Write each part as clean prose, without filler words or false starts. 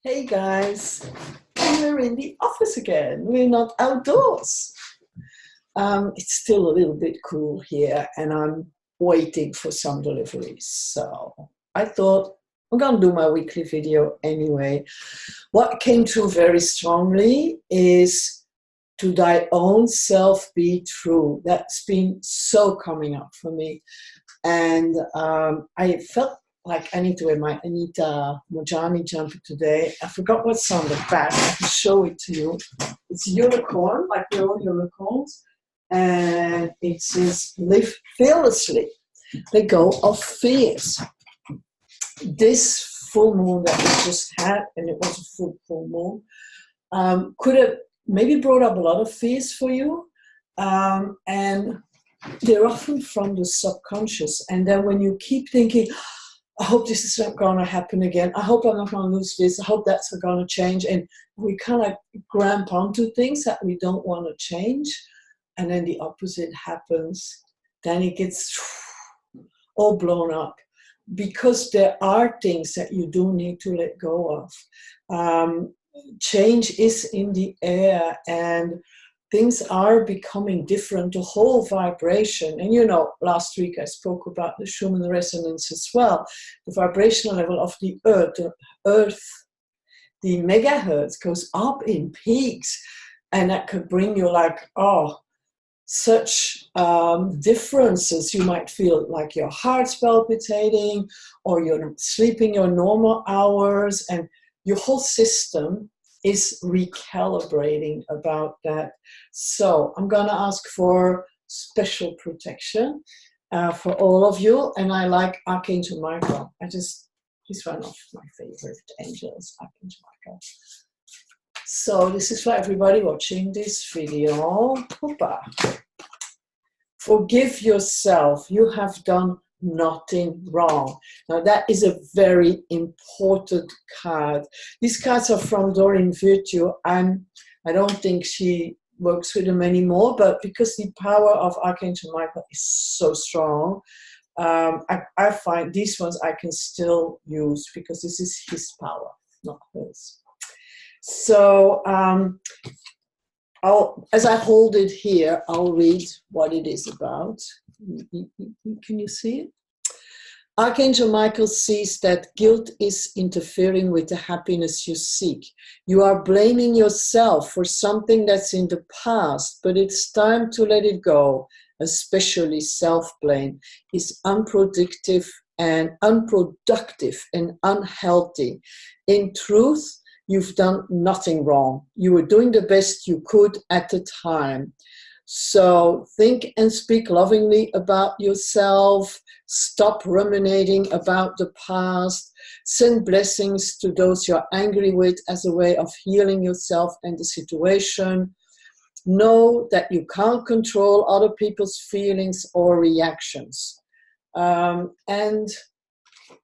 Hey guys, we're in the office again. We're not outdoors. It's still a little bit cool here and I'm waiting for some deliveries. So I thought I'm going to do my weekly video anyway. What came through very strongly is to thy own self be true. That's been so coming up for me. And I felt like I need to wear my Anita Mojani jumper today. I forgot what's on the back. I can show it to you. It's a unicorn, like the old unicorns. And it says, live fearlessly. Let go of fears. This full moon that we just had, and it was a full moon, could have maybe brought up a lot of fears for you. And they're often from the subconscious. And then when you keep thinking, I hope this is not going to happen again. I hope I'm not going to lose this. I hope that's not going to change. And we kind of grab onto things that we don't want to change. And then the opposite happens. Then it gets all blown up. Because there are things that you do need to let go of. Change is in the air and things are becoming different, the whole vibration. And you know, last week I spoke about the Schumann resonance as well. The vibrational level of the earth, the megahertz goes up in peaks. And that could bring you like, such differences. You might feel like your heart's palpitating or you're sleeping your normal hours and your whole system is recalibrating about that. So I'm going to ask for special protection for all of you. And I like Archangel Michael. He's one of my favorite angels, Archangel Michael. So this is for everybody watching this video. Hoopa. Forgive yourself. You have done nothing wrong. Now that is a very important card. These cards are from Doreen Virtue. I don't think she works with them anymore, but because the power of Archangel Michael is so strong, I find these ones I can still use because this is his power, not hers. So as I hold it here, I'll read what it is about. Can you see it? Archangel Michael sees that guilt is interfering with the happiness you seek. You are blaming yourself for something that's in the past, but it's time to let it go. Especially self-blame is unproductive and unhealthy. In truth, you've done nothing wrong. You were doing the best you could at the time. So think and speak lovingly about yourself. Stop ruminating about the past. Send blessings to those you're angry with as a way of healing yourself and the situation. Know that you can't control other people's feelings or reactions.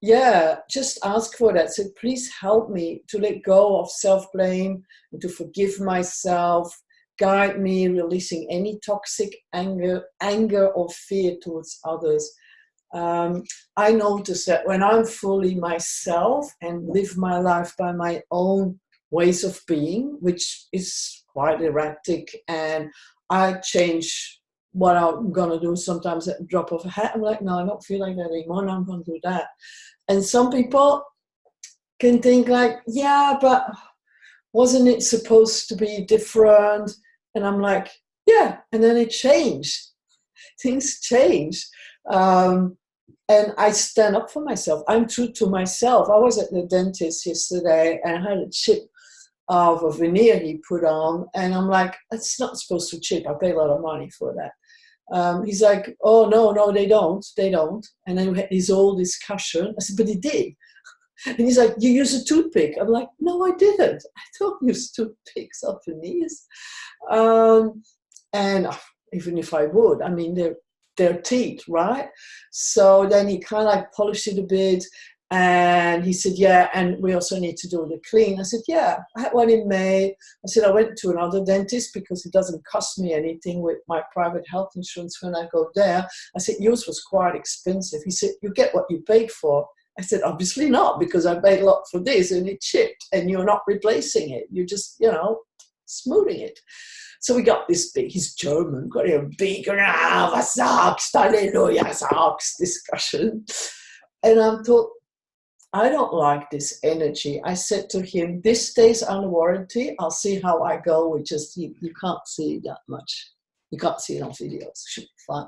Yeah, just ask for that. So please help me to let go of self-blame and to forgive myself. Guide me, releasing any toxic anger or fear towards others. I notice that when I'm fully myself and live my life by my own ways of being, which is quite erratic, and I change what I'm going to do sometimes at the drop of a hat. I'm like, no, I don't feel like that anymore. Now I'm going to do that. And some people can think like, yeah, but wasn't it supposed to be different? And I'm like, yeah. And then it changed. Things change. And I stand up for myself. I'm true to myself. I was at the dentist yesterday and I had a chip of a veneer he put on. And I'm like, it's not supposed to chip. I pay a lot of money for that. He's like, oh, no, they don't. And then we had this whole discussion. I said, but he did. And he's like, you use a toothpick. I'm like, no, I didn't. I don't use toothpicks on veneers. And even if I would, I mean, they're teeth, right? So then he kind of like polished it a bit. And he said, yeah, and we also need to do the clean. I said, yeah, I had one in May. I said, I went to another dentist because it doesn't cost me anything with my private health insurance when I go there. I said, yours was quite expensive. He said, you get what you paid for. I said, obviously not, because I paid a lot for this and it chipped. and you're not replacing it. You're just, you know, smoothing it. So we got this big, he's German, got a big, was sagst, Halleluja, sagst discussion. And I thought, I don't like this energy. I said to him, this stays under warranty. I'll see how I go. We just, you can't see that much. You can't see it on videos. It should be fun.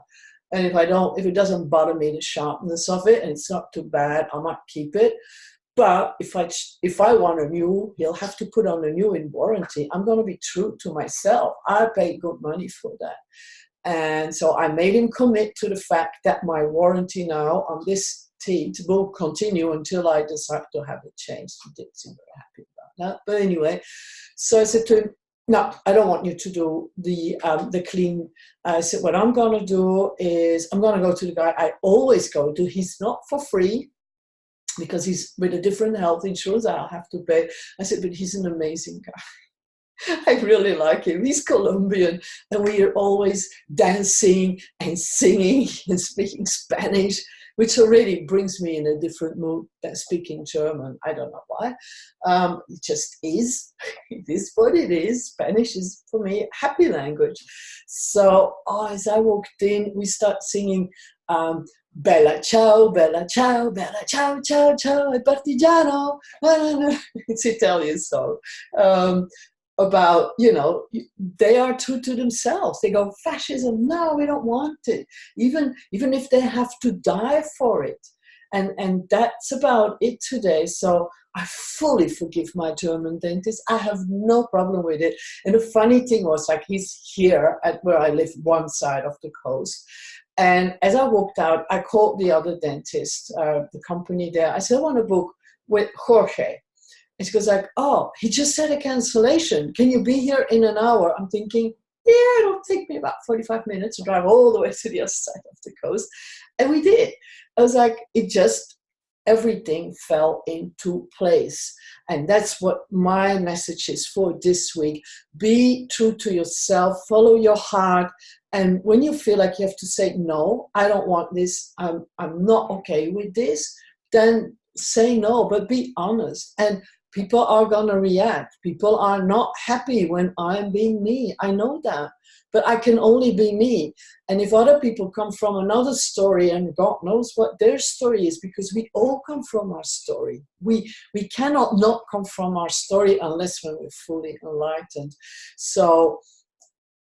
And if it doesn't bother me, the sharpness of it, and it's not too bad, I might keep it. But if I want a new, he'll have to put on a new in warranty. I'm going to be true to myself. I paid good money for that. And so I made him commit to the fact that my warranty now on this teat will continue until I decide to have it changed. He didn't seem very happy about that. But anyway, so I said to him, no, I don't want you to do the clean. I said, what I'm going to do is I'm going to go to the guy I always go to. He's not for free because he's with a different health insurance. I'll have to pay. I said, but he's an amazing guy. I really like him. He's Colombian, and we are always dancing and singing and speaking Spanish, which already brings me in a different mood than speaking German. I don't know why. It just is. It is what it is. Spanish is, for me, a happy language. So as I walked in, we start singing Bella ciao, bella ciao, bella ciao, ciao, ciao, e partigiano. It's Italian song. About, you know, they are true to themselves. They go, fascism, no, we don't want it. Even if they have to die for it. And that's about it today. So I fully forgive my German dentist. I have no problem with it. And the funny thing was, like, he's here at where I live, one side of the coast. And as I walked out, I called the other dentist, the company there. I said, I want to book with Jorge. And she goes like, oh, he just said a cancellation. Can you be here in an hour? I'm thinking, yeah, it'll take me about 45 minutes to drive all the way to the other side of the coast. And we did. I was like, everything fell into place. And that's what my message is for this week. Be true to yourself, follow your heart. And when you feel like you have to say, no, I don't want this, I'm not okay with this, then say no, but be honest. And people are going to react. People are not happy when I'm being me. I know that. But I can only be me. And if other people come from another story, and God knows what their story is, because we all come from our story. We cannot not come from our story unless when we're fully enlightened. So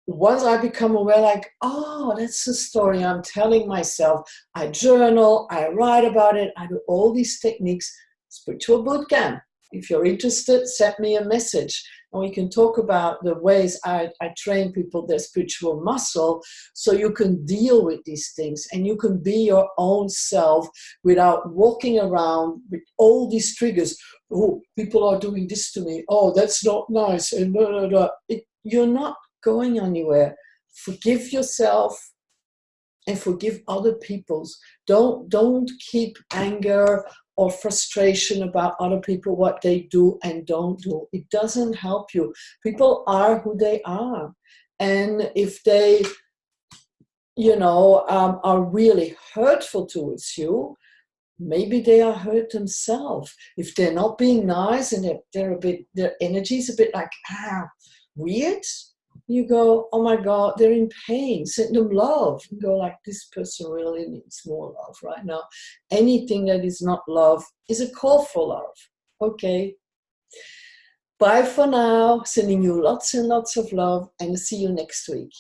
once I become aware, like, oh, that's the story I'm telling myself. I journal, I write about it, I do all these techniques. Spiritual bootcamp. If you're interested, send me a message. And we can talk about the ways I train people, their spiritual muscle, so you can deal with these things and you can be your own self without walking around with all these triggers. Oh, people are doing this to me. Oh, that's not nice. And blah, blah, blah. You're not going anywhere. Forgive yourself and forgive other people's. Don't keep anger or frustration about other people, what they do and don't do. It doesn't help you. People are who they are. And if they, are really hurtful towards you, maybe they are hurt themselves. If they're not being nice and their energy is a bit like, weird, you go, oh my God, they're in pain. Send them love. You go like, this person really needs more love right now. Anything that is not love is a call for love. Okay. Bye for now. Sending you lots and lots of love, and see you next week.